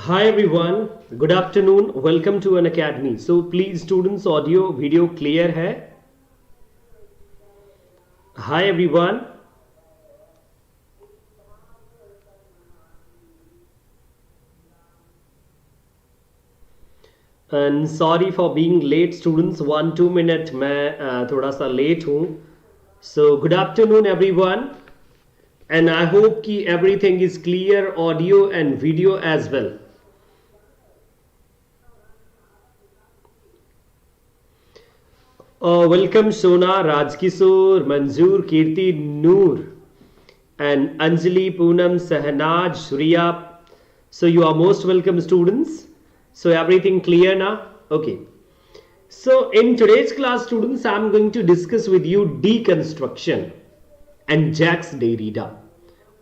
Hi everyone, good afternoon, welcome to Unacademy. So please students, audio, video clear hai? Hi everyone. And sorry for being late students, 1-2 minute मैं थोड़ा सा late हूँ. So good afternoon everyone. And I hope कि everything is clear, audio and video as well. Welcome Sona, Rajkishore, Manzoor, Kirti, Noor and Anjali, Poonam, Sahanaj, Surya. So you are most welcome students. So everything clear now? Okay. So in today's class students, I am going to discuss with you deconstruction and Jacques Derrida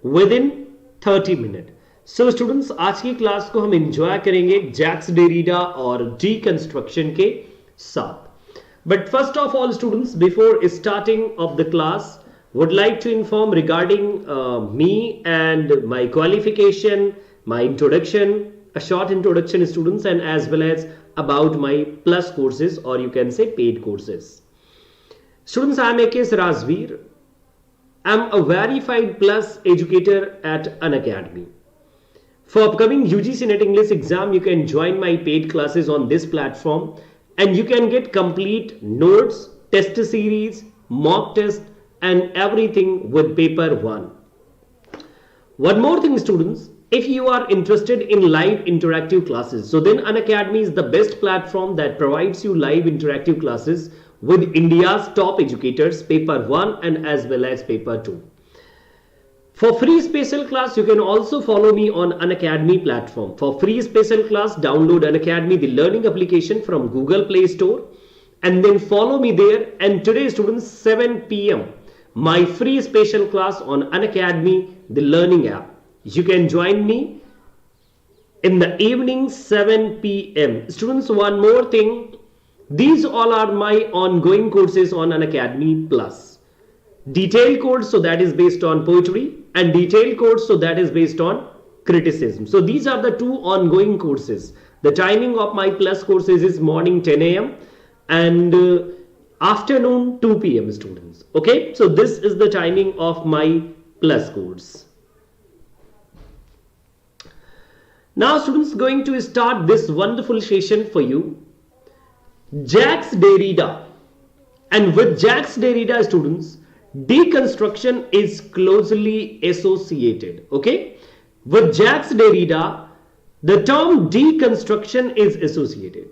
within 30 minutes. So students, आज की class को हम enjoy करेंगे Jacques Derrida और deconstruction के साथ. But first of all students, before starting of the class, would like to inform regarding me and my qualification, my introduction, a short introduction students, and as well as about my plus courses or you can say paid courses. Students, I am AKS Rajveer. I am a verified plus educator at Unacademy. For upcoming UGC NET English exam, you can join my paid classes on this platform. And you can get complete notes, test series, mock test and everything with paper 1. One more thing students, if you are interested in live interactive classes, so then Unacademy is the best platform that provides you live interactive classes with India's top educators, paper 1 and as well as paper 2. For free special class, you can also follow me on Unacademy platform. For free special class, download Unacademy, the learning application from Google Play Store and then follow me there. And today students, 7 p.m. my free special class on Unacademy, the learning app. You can join me in the evening 7 p.m. Students, one more thing. These all are my ongoing courses on Unacademy Plus. Detailed course, so that is based on poetry, and detailed course, so that is based on criticism. So these are the two ongoing courses. The timing of my plus courses is morning 10 a.m. and afternoon 2 p.m. students. Okay, so this is the timing of my plus course. Now students, going to start this wonderful session for you. Jacques Derrida, and with Jacques Derrida students, deconstruction is closely associated. Okay, with Jacques Derrida, the term deconstruction is associated.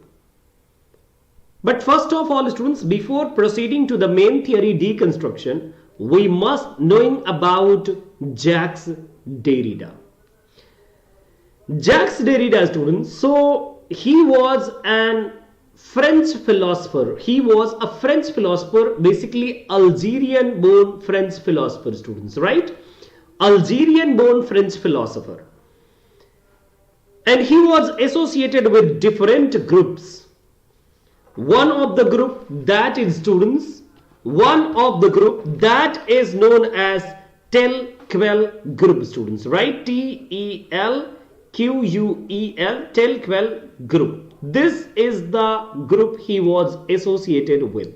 But first of all students, before proceeding to the main theory deconstruction, we must knowing about Jacques Derrida. Jacques Derrida students, so he was an French philosopher. He was a French philosopher, basically Algerian born French philosopher students, right? Algerian born French philosopher. And he was associated with different groups. One of the group that is students, one of the group that is known as Telquel group students, right? Telquel, Telquel group. This is the group he was associated with.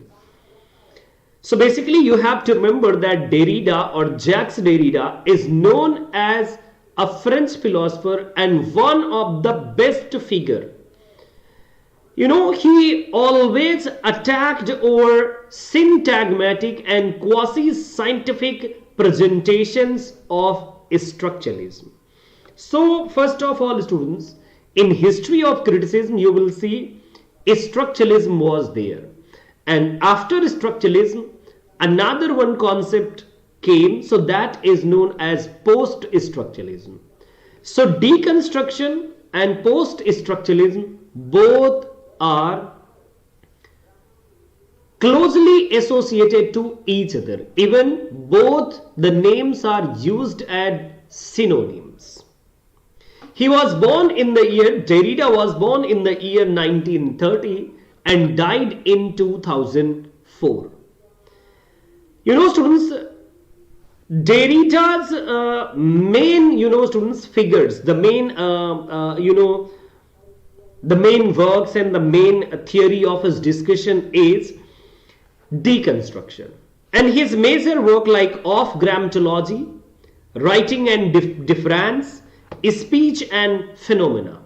So basically you have to remember that Derrida or Jacques Derrida is known as a French philosopher and one of the best figure. You know, he always attacked over syntagmatic and quasi-scientific presentations of structuralism. So first of all students, in history of criticism, you will see structuralism was there. And after structuralism, another one concept came, so that is known as post-structuralism. So deconstruction and post-structuralism both are closely associated to each other. Even both the names are used as synonyms. He was born in the year, Derrida was born in the year 1930 and died in 2004. You know students, Derrida's main, students, figures, the main, the main works and the main theory of his discussion is deconstruction. And his major work like of grammatology, writing and difference, speech and phenomena.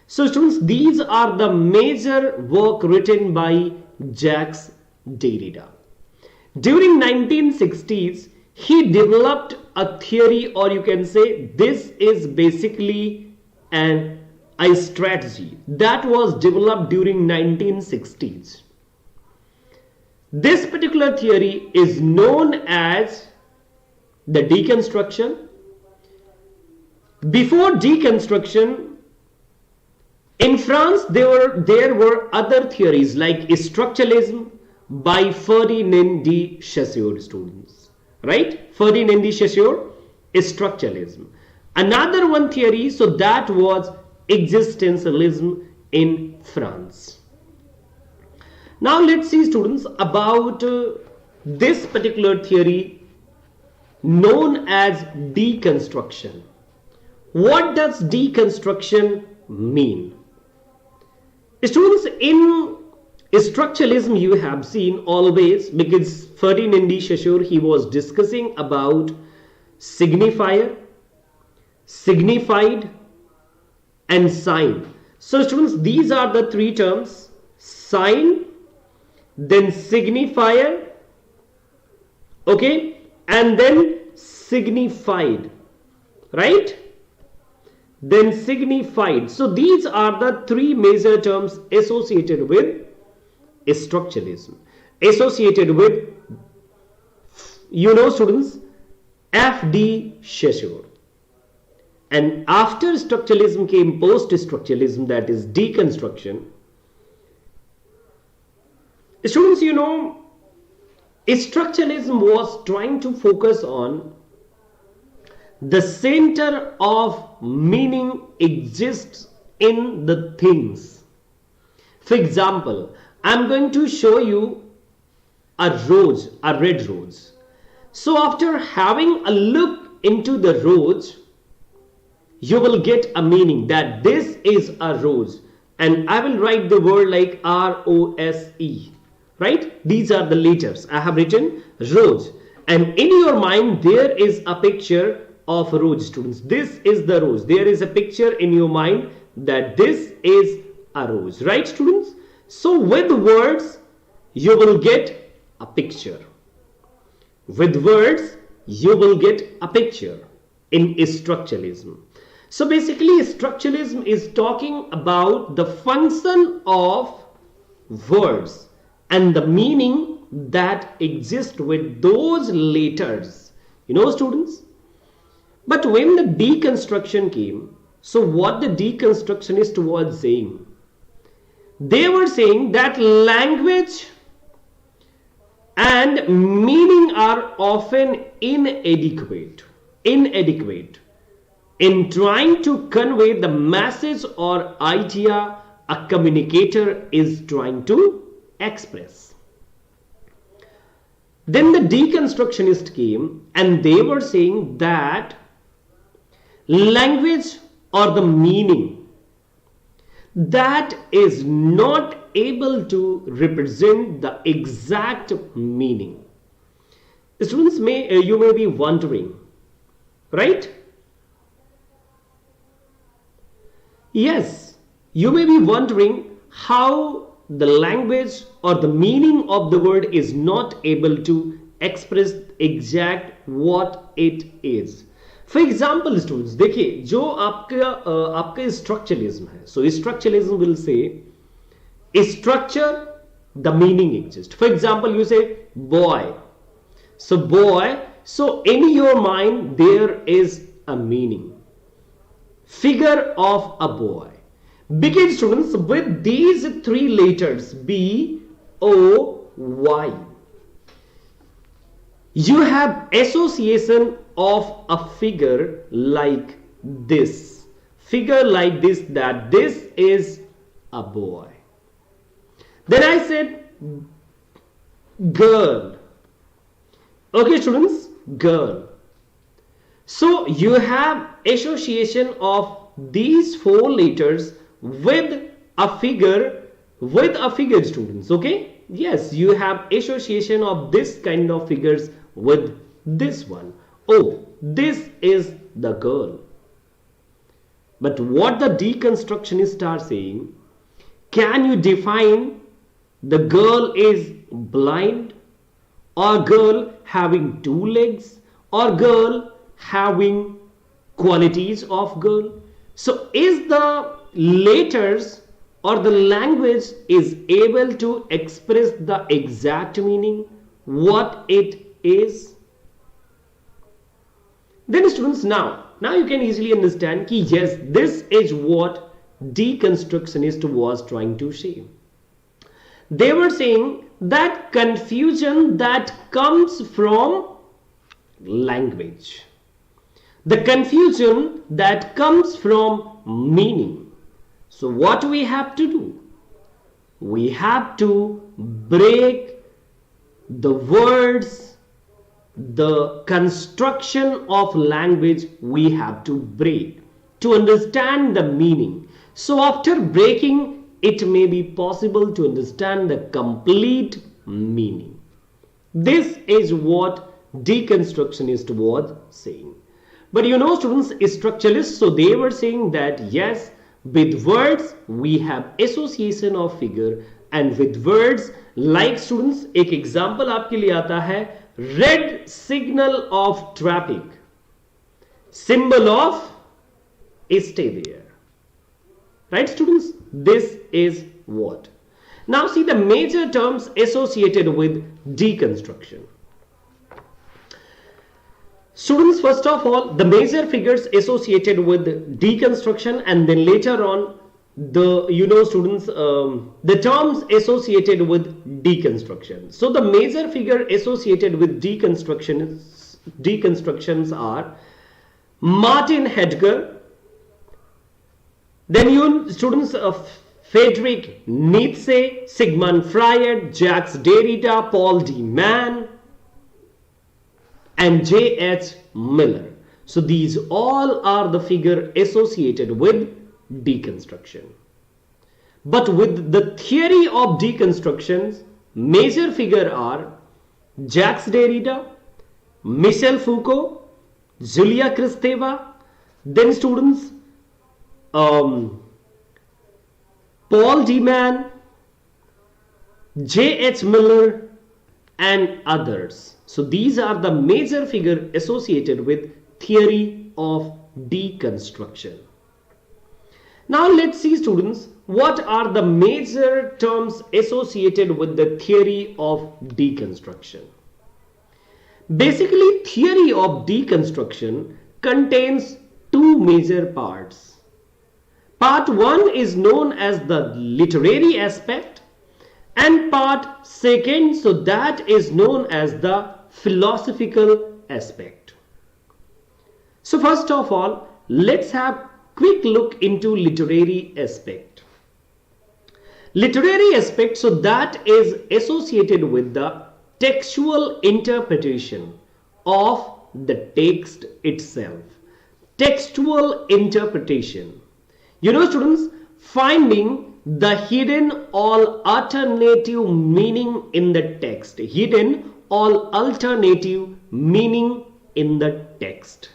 So students, these are the major work written by Jacques Derrida. During 1960s, he developed a theory, or you can say this is basically a strategy that was developed during 1960s. This particular theory is known as the deconstruction. Before deconstruction, in France, there were other theories like structuralism by Ferdinand de Saussure, students. Right? Ferdinand de Saussure is structuralism. Another one theory, so that was existentialism in France. Now let's see, students, about this particular theory known as deconstruction. What does deconstruction mean? Students, in structuralism you have seen always, because Ferdinand de Saussure, he was discussing about signifier, signified and sign. So students, these are the three terms: sign, then signifier, okay, and then signified, right? Then signified. So these are the three major terms associated with structuralism, associated with, students, F.D. Saussure. And after structuralism came post-structuralism, that is deconstruction. Students, structuralism was trying to focus on the center of meaning exists in the things. For example, I'm going to show you a rose, a red rose. So after having a look into the rose, you will get a meaning that this is a rose. And I will write the word like R-O-S-E. Right? These are the letters. I have written rose. And in your mind, there is a picture of a rose, students. This is the rose. There is a picture in your mind that this is a rose. Right, students? So with words, you will get a picture. With words, you will get a picture in structuralism. So basically, structuralism is talking about the function of words and the meaning that exists with those letters. Students? But when the deconstruction came, so what the deconstructionist was saying? They were saying that language and meaning are often inadequate in trying to convey the message or idea a communicator is trying to express. Then the deconstructionist came and they were saying that language or the meaning that is not able to represent the exact meaning. Students, you may be wondering, right? Yes, you may be wondering how the language or the meaning of the word is not able to express exact what it is. For example, students, देखिए जो आपका structuralism है, so structuralism will say structure, the meaning exists. For example, you say boy. So boy, so in your mind there is a meaning. Figure of a boy. Begin, students, with these three letters B, O, Y. You have association of a figure like this. Figure like this, that this is a boy. Then I said girl. Okay, students, girl. So you have association of these four letters with a figure, students. Okay, yes, you have association of this kind of figures with this one. Oh, this is the girl. But what the deconstructionists are saying, can you define the girl is blind, or girl having two legs, or girl having qualities of girl? So is the letters or the language is able to express the exact meaning what it is? Then students, now you can easily understand कि yes, this is what deconstructionist was trying to say. They were saying that confusion that comes from language, the confusion that comes from meaning. So what we have to do? We have to break the words, the construction of language we have to break to understand the meaning. So after breaking, it may be possible to understand the complete meaning. This is what deconstructionist was saying. But you know students, structuralists, so they were saying that yes, with words we have association of figure, and with words like students, एक example आपके लिए आता है, red signal of traffic, symbol of stay there. Right students, this is what. Now see the major terms associated with deconstruction. Students, first of all, the major figures associated with deconstruction, and then later on the students, the terms associated with deconstruction. So the major figure associated with deconstructions are Martin Heidegger, then students of Friedrich Nietzsche, Sigmund Freud, Jacques Derrida, Paul D. Mann, and J.H. Miller. So these all are the figure associated with deconstruction. But with the theory of deconstructions, major figure are Jacques Derrida, Michel Foucault, Julia Kristeva, then students Paul D. Mann, J.H. Miller, and others. So these are the major figure associated with theory of deconstruction. Now let's see students, what are the major terms associated with the theory of deconstruction. Basically, theory of deconstruction contains two major parts. Part 1 is known as the literary aspect, and part 2, so that is known as the philosophical aspect. So first of all, let's have quick look into literary aspect. Literary aspect, so that is associated with the textual interpretation of the text itself. Textual interpretation. You know students, finding the hidden or alternative meaning in the text. Hidden or alternative meaning in the text.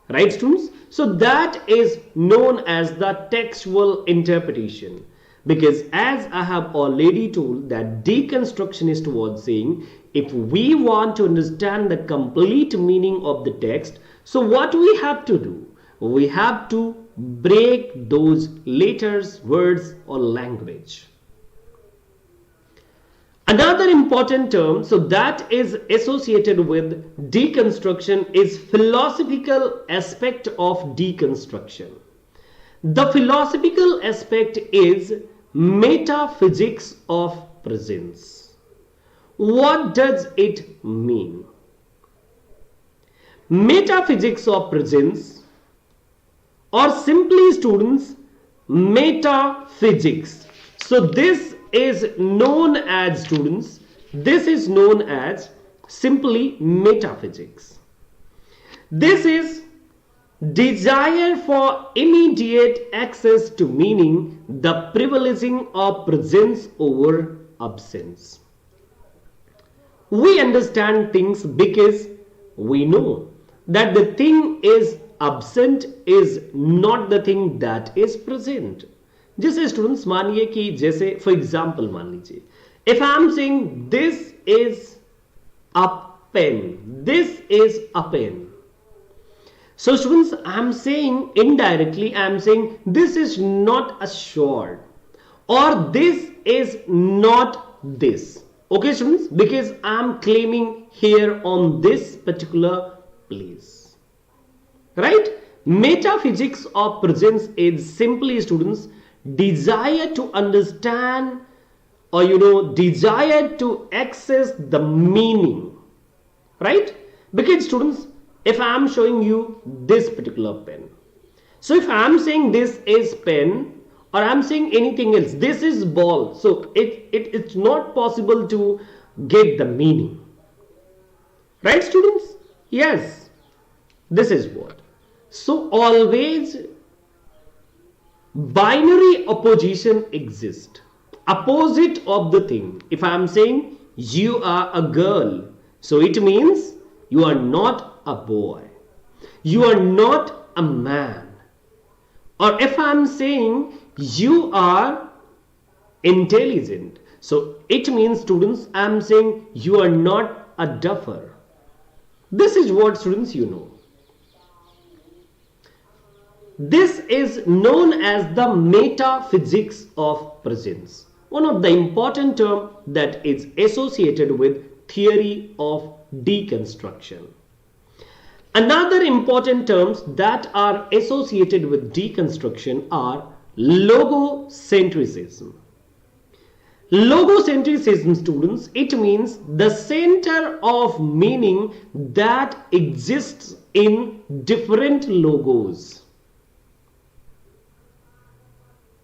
Right students? So that is known as the textual interpretation. Because as I have already told that deconstructionist was saying, if we want to understand the complete meaning of the text, so what we have to do? We have to break those letters, words, or language. Another important term, so that is associated with deconstruction, is philosophical aspect of deconstruction. The philosophical aspect is metaphysics of presence. What does it mean? Metaphysics of presence, or simply students, metaphysics. So this is known as students, this is known as simply metaphysics. This is desire for immediate access to meaning, the privileging of presence over absence. We understand things because we know that the thing is absent is not the thing that is present. जैसे students मानिए कि जैसे for example मान लीजिए, if I am saying this is a pen, this is a pen. So students, I am saying indirectly, I am saying this is not a sword or this is not this. Okay students, because I am claiming here on this particular place. Right? Metaphysics of presence is simply students desire to understand or desire to access the meaning. Right? Because students, if I am showing you this particular pen, so if I am saying this is pen or I am saying anything else, this is ball, so it's not possible to get the meaning. Right students? Yes, this is what. So always binary opposition exists, opposite of the thing. If I am saying you are a girl, so it means you are not a boy, you are not a man. Or if I am saying you are intelligent, so it means students I am saying you are not a duffer. This is what students This is known as the metaphysics of presence, one of the important terms that is associated with theory of deconstruction. Another important terms that are associated with deconstruction are logocentrism. Logocentrism students, it means the center of meaning that exists in different logos.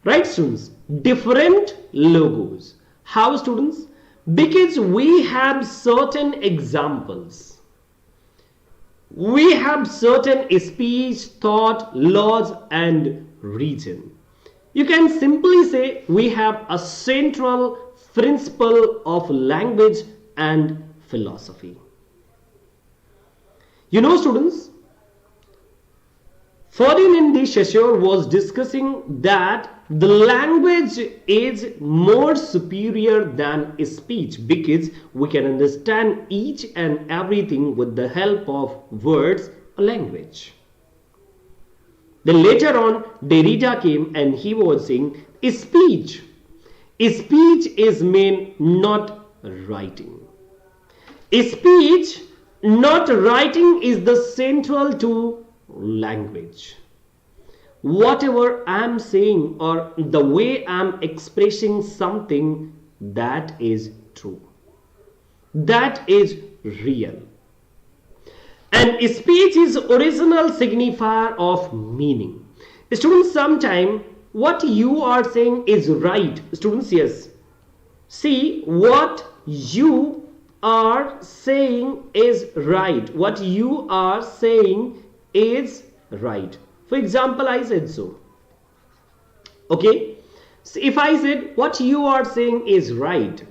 Right students? Different logos. How students? Because we have certain examples. We have certain speech, thought, laws and reason. You can simply say we have a central principle of language and philosophy. Students, Ferdinand de Saussure was discussing that the language is more superior than speech because we can understand each and everything with the help of words or language. Then later on, Derrida came and he was saying speech is meant not writing. Speech, not writing, is the central to language. Whatever I am saying or the way I am expressing something, that is true, that is real. And speech is original signifier of meaning. Students, sometime what you are saying is right. Students, yes. See, what you are saying is right. What you are saying is right. For example, I said so. Okay. So if I said what you are saying is right,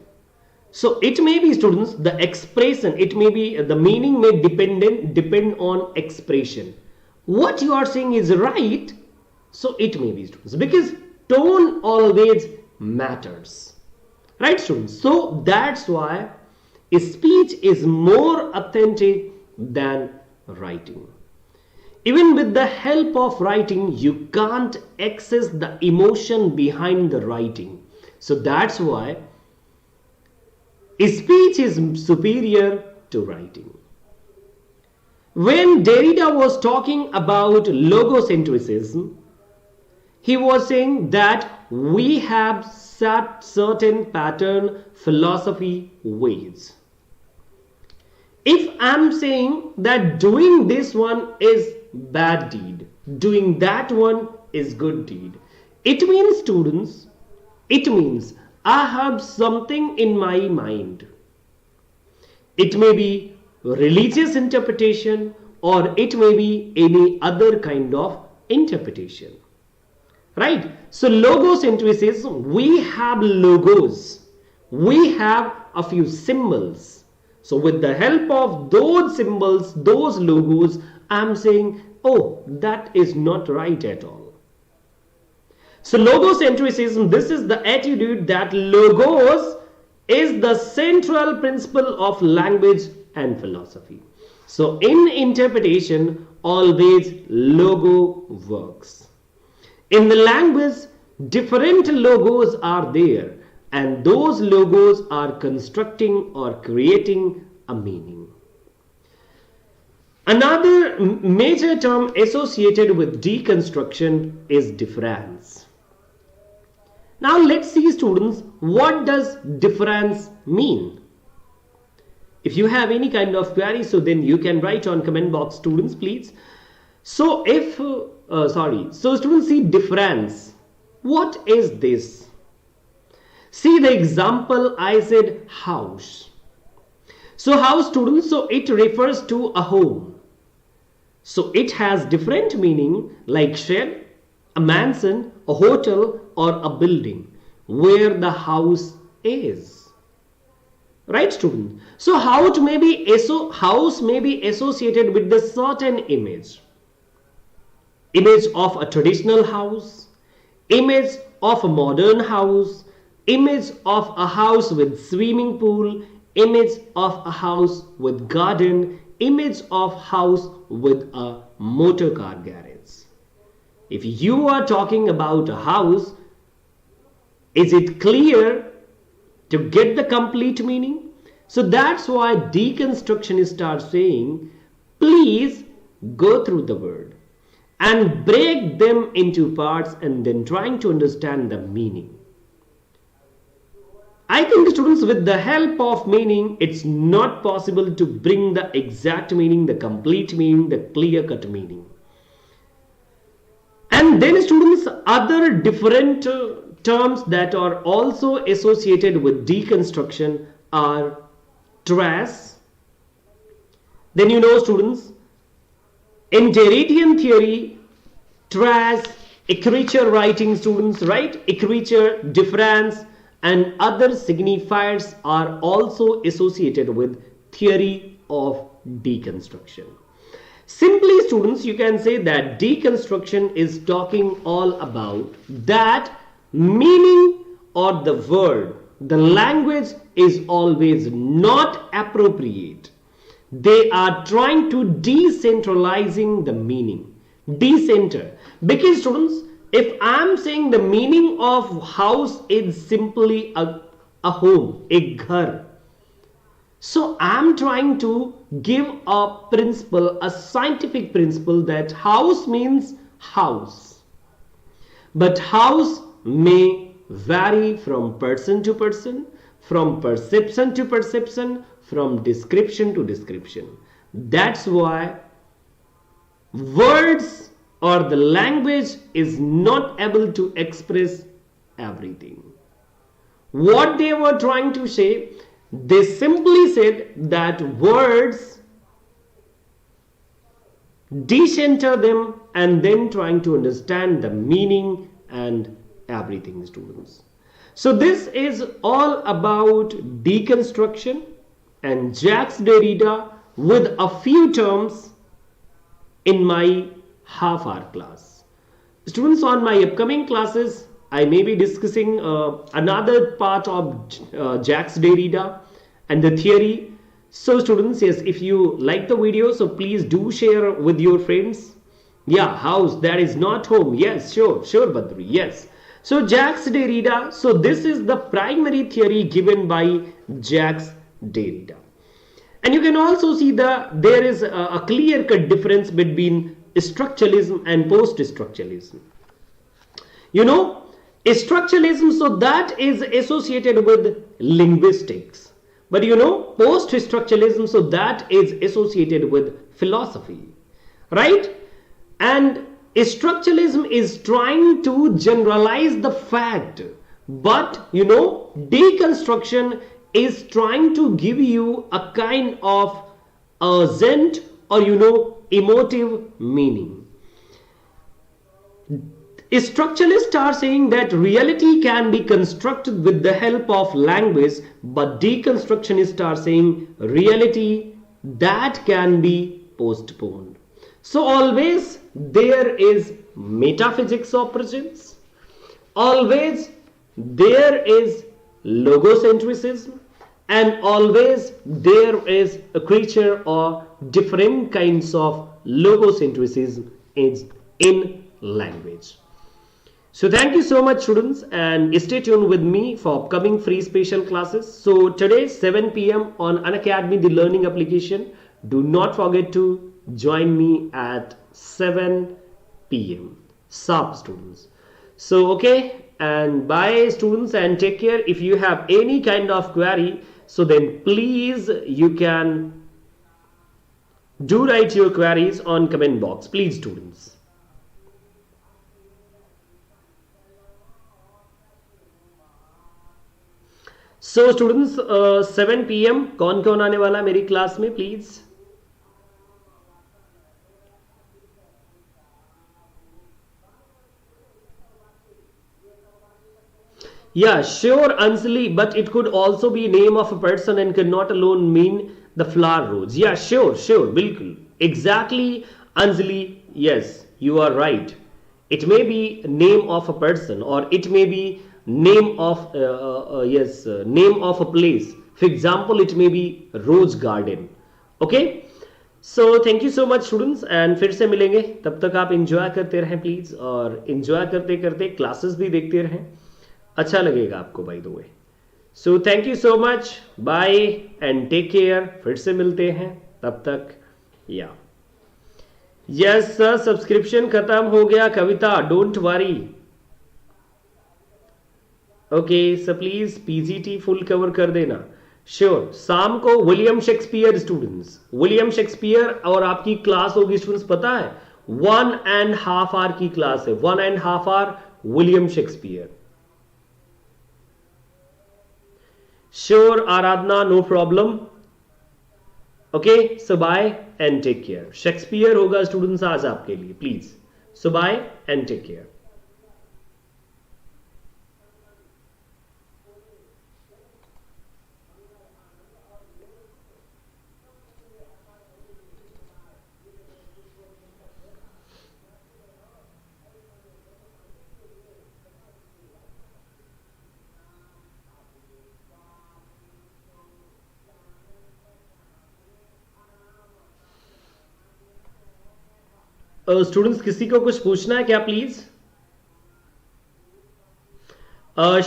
so it may be students the expression, it may be the meaning may depend on expression. What you are saying is right, so it may be students, because tone always matters. Right students? So that's why speech is more authentic than writing. Even with the help of writing, you can't access the emotion behind the writing. So that's why speech is superior to writing. When Derrida was talking about logocentrism, he was saying that we have set certain pattern philosophy ways. If I am saying that doing this one is bad deed, doing that one is good deed, it means students, it means I have something in my mind. It may be religious interpretation or it may be any other kind of interpretation. Right? So logocentrism, we have logos, we have a few symbols. So with the help of those symbols, those logos, I'm saying, oh, that is not right at all. So logocentrism, this is the attitude that logos is the central principle of language and philosophy. So in interpretation, always logo works. In the language, different logos are there, and those logos are constructing or creating a meaning. Another major term associated with deconstruction is difference. Now let's see, students, what does difference mean? If you have any kind of query, so then you can write on comment box, students, please. So so students, see difference. What is this? See the example, I said house. So house, students, so it refers to a home. So it has different meaning like shed, a mansion, a hotel, or a building where the house is. Right, student? So house may be associated with the certain image. Image of a traditional house, image of a modern house, image of a house with swimming pool, image of a house with garden, image of house with a motor car garage. If you are talking about a house, is it clear to get the complete meaning? So that's why deconstruction starts saying, please go through the word and break them into parts and then trying to understand the meaning. I think, students, with the help of meaning, it's not possible to bring the exact meaning, the complete meaning, the clear-cut meaning. And then, students, other different terms that are also associated with deconstruction are trace. Then students, in Derridian theory, trace, écriture writing, students, right? Écriture, difference, and other signifiers are also associated with theory of deconstruction. Simply, students, you can say that deconstruction is talking all about that meaning or the word, the language is always not appropriate. They are trying to decentralizing the meaning. Decenter. Because, students, if I am saying the meaning of house is simply a home, a ghar. So I am trying to give a principle, a scientific principle that house means house. But house may vary from person to person, from perception to perception, from description to description. That's why words or the language is not able to express everything. What they were trying to say, they simply said that words decenter them and then trying to understand the meaning and everything, students. So this is all about deconstruction and Jacques Derrida with a few terms in my half-hour class. Students, on my upcoming classes, I may be discussing another part of Jacques Derrida and the theory. So students, yes, if you like the video, so please do share with your friends. Yeah, house, that is not home. Yes, sure, Badri, yes. So Jacques Derrida, so this is the primary theory given by Jacques Derrida. And you can also see there is a clear-cut difference between structuralism and post-structuralism. Structuralism, so that is associated with linguistics. But post-structuralism, so that is associated with philosophy. Right? And structuralism is trying to generalize the fact. But, deconstruction is trying to give you a kind of agent or, emotive meaning. Structuralists are saying that reality can be constructed with the help of language, but deconstructionists are saying reality that can be postponed. So always there is metaphysics of presence, always there is logocentrism, and always there is a creature or different kinds of logocentrism in language. So thank you so much, students, and stay tuned with me for upcoming free special classes. So today 7 p.m. on Unacademy, the learning application. Do not forget to join me at 7 p.m. sharp, students. So okay, and bye students, and take care. If you have any kind of query, so then please you can do write your queries on comment box, please students. So students 7 p.m. कौन कौन आने वाला मेरी class में please? Yeah, sure, Anjali, but it could also be name of a person and could not alone mean the flower rose. Yeah, sure, bilkul. Exactly, Anjali, yes, you are right. It may be name of a person, or it may be name of name of a place. For example, it may be rose garden. Okay, so thank you so much students, and फिर से मिलेंगे. तब तक आप enjoy करते रहें please, और enjoy करते करते क्लासेस भी देखते रहें, अच्छा लगेगा आपको by the way. So thank you so much, bye and take care. फिर से मिलते हैं, तब तक या यस सर, सब्सक्रिप्शन खत्म हो गया Kavita, don't worry. Okay sir, please PGT full cover कर देना. श्योर, शाम को William Shakespeare students, William Shakespeare, और आपकी क्लास होगी स्टूडेंट्स पता है 1.5 आवर की क्लास है, 1.5 hour William Shakespeare. Sure Aradhana, no problem. Okay, so bye and take care. Shakespeare होगा स्टूडेंट्स आज आपके लिए, please. So bye and take care. Students किसी को कुछ पूछना है क्या please?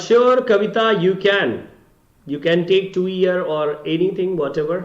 Sure Kavita, you can take 2 year or anything whatever.